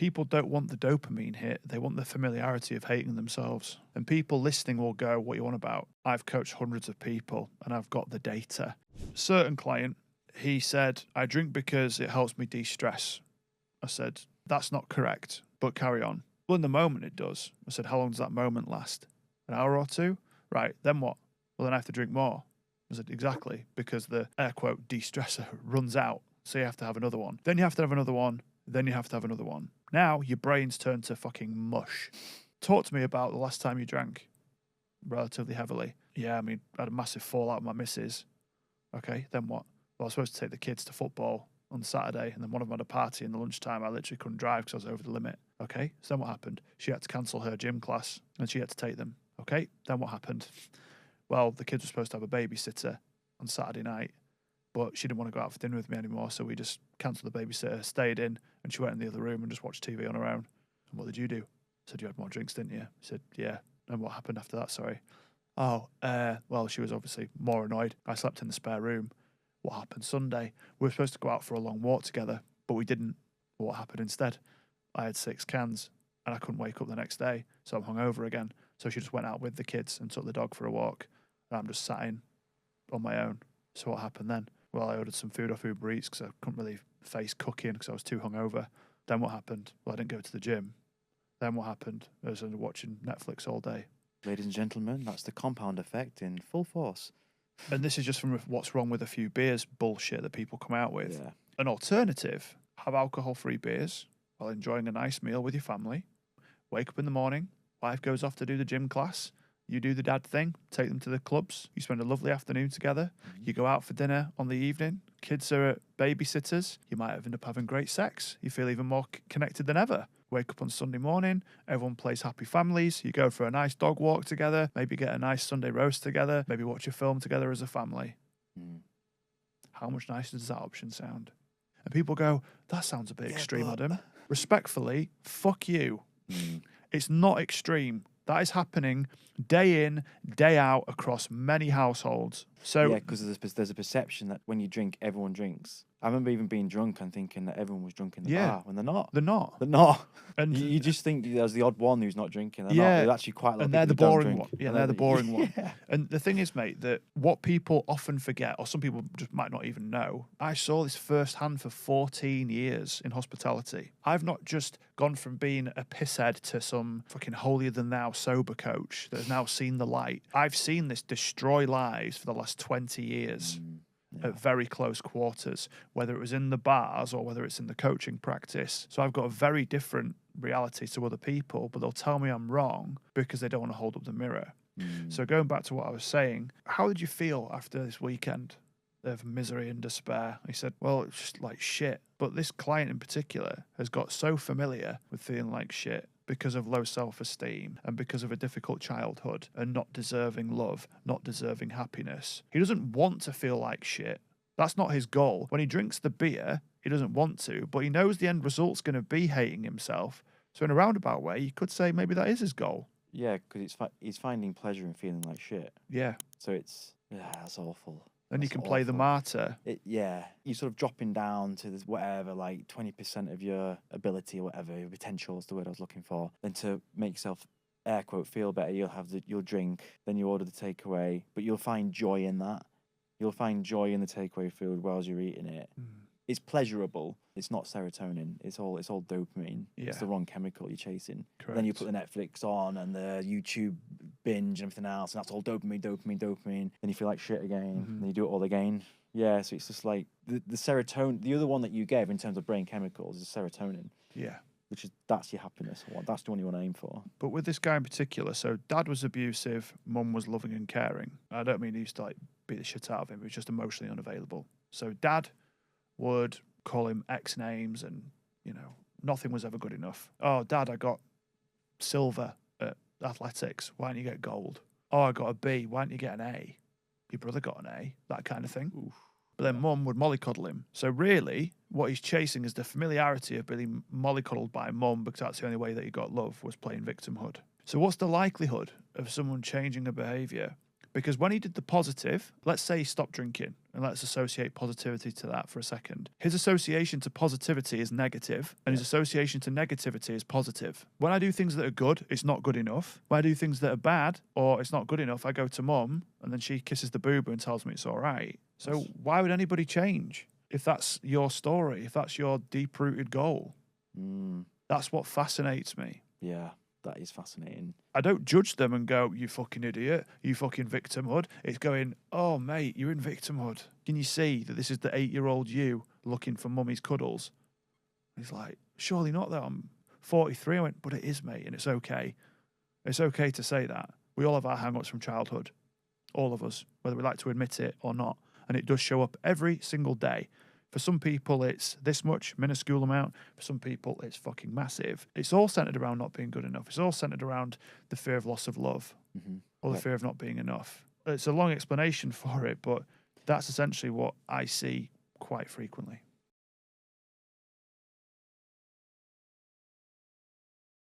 People don't want the dopamine hit. They want the familiarity of hating themselves. And people listening will go, what you on about? I've coached hundreds of people and I've got the data. Certain client, he said, I drink because it helps me de-stress. I said, that's not correct, but carry on. Well, in the moment it does. I said, how long does that moment last? An hour or two? Right, then what? Well, then I have to drink more. I said, exactly, because the air quote de-stressor runs out. So you have to have another one. Then you have to have another one. Then you have to have another one. Now your brain's turned to fucking mush. Talk to me about the last time you drank relatively heavily. Yeah, I mean, I had a massive fallout with my missus. Okay, then what? Well, I was supposed to take the kids to football on Saturday, and then one of them had a party in the lunchtime. I literally couldn't drive because I was over the limit. Okay, so then what happened? She had to cancel her gym class, and she had to take them. Okay, then what happened? Well, the kids were supposed to have a babysitter on Saturday night, but she didn't want to go out for dinner with me anymore, so we just cancelled the babysitter, stayed in, and she went in the other room and just watched TV on her own. And what did you do? I said, you had more drinks, didn't you? I said, yeah. And what happened after that, sorry? Oh, well, she was obviously more annoyed. I slept in the spare room. What happened Sunday? We were supposed to go out for a long walk together, but we didn't. What happened instead? I had 6 cans, and I couldn't wake up the next day, so I'm hungover again. So she just went out with the kids and took the dog for a walk, and I'm just sat in on my own. So what happened then? Well, I ordered some food off Uber Eats because I couldn't really face cooking because I was too hungover. Then what happened? Well, I didn't go to the gym. Then what happened? I was watching Netflix all day. Ladies and gentlemen, that's the compound effect in full force. And this is just from what's wrong with a few beers bullshit that people come out with. Yeah. An alternative, have alcohol-free beers while enjoying a nice meal with your family. Wake up in the morning, wife goes off to do the gym class. You do the dad thing, take them to the clubs. You spend a lovely afternoon together. You go out for dinner on the evening. Kids are at babysitters. You might end up having great sex. You feel even more connected than ever. Wake up on Sunday morning. Everyone plays Happy Families. You go for a nice dog walk together. Maybe get a nice Sunday roast together. Maybe watch a film together as a family. How much nicer does that option sound? And people go, that sounds a bit extreme, Adam. Respectfully, fuck you. It's not extreme. That is happening day in, day out across many households. So yeah, because there's a perception that when you drink, everyone drinks. I remember even being drunk and thinking that everyone was drunk in the bar when they're not. They're not. They're not. And you just think there's the odd one who's not drinking. They're not. Yeah. There's actually quite a lot And of they're the people who don't boring drink. one. Yeah, And they're the boring one. Yeah. And the thing is, mate, that what people often forget, or some people just might not even know, I saw this firsthand for 14 years in hospitality. I've not just gone from being a pisshead to some fucking holier-than-thou sober coach that has now seen the light. I've seen this destroy lives for the last 20 years. At very close quarters, whether it was in the bars or whether it's in the coaching practice. So I've got a very different reality to other people, but they'll tell me I'm wrong because they don't want to hold up the mirror. So going back to what I was saying, how did you feel after this weekend of misery and despair? He said, well, it's just like shit. But this client in particular has got so familiar with feeling like shit because of low self-esteem and because of a difficult childhood and not deserving love, not deserving happiness. He doesn't want to feel like shit. That's not his goal. When he drinks the beer, he doesn't want to, but he knows the end result's going to be hating himself. So in a roundabout way, you could say maybe that is his goal. Yeah, because he's finding pleasure in feeling like shit. Yeah. So that's awful. Then you can play the martyr. You're sort of dropping down to this whatever, like 20% of your ability or whatever, your potential is the word I was looking for. Then to make yourself, air quote, feel better, you'll drink, then you order the takeaway, but you'll find joy in that. You'll find joy in the takeaway food whilst you're eating it. It's pleasurable. It's not serotonin. It's all dopamine. Yeah. It's the wrong chemical you're chasing. Correct. Then you put the Netflix on and the YouTube binge and everything else, and that's all dopamine. Then you feel like shit again. Then you do it all again. Yeah, so it's just like the serotonin. The other one that you gave in terms of brain chemicals is serotonin. Yeah. That's your happiness one. That's the one you want to aim for. But with this guy in particular, so dad was abusive, mum was loving and caring. I don't mean he used to like beat the shit out of him. He was just emotionally unavailable. So dad would call him X names and, nothing was ever good enough. Oh, dad, I got silver at athletics. Why don't you get gold? Oh, I got a B. Why don't you get an A? Your brother got an A. That kind of thing. Oof. But then mum would mollycoddle him. So really, what he's chasing is the familiarity of being mollycoddled by mum because that's the only way that he got love was playing victimhood. So what's the likelihood of someone changing a behaviour Because when he did the positive, let's say he stopped drinking, and let's associate positivity to that for a second. His association to positivity is negative, and his association to negativity is positive. When I do things that are good, it's not good enough. When I do things that are bad, or it's not good enough, I go to mum, and then she kisses the boo-boo and tells me it's all right. So why would anybody change if that's your story, if that's your deep-rooted goal? That's what fascinates me. Yeah, that is fascinating. I don't judge them and go, you fucking idiot, you fucking victimhood. It's going, oh, mate, you're in victimhood. Can you see that this is the 8-year-old you looking for mummy's cuddles? He's like, surely not though. I'm 43. I went, but it is, mate, and it's okay. It's okay to say that. We all have our hang-ups from childhood. All of us, whether we like to admit it or not. And it does show up every single day. For some people, it's this much, minuscule amount. For some people, it's fucking massive. It's all centered around not being good enough. It's all centered around the fear of loss of love or the fear of not being enough. It's a long explanation for it, but that's essentially what I see quite frequently.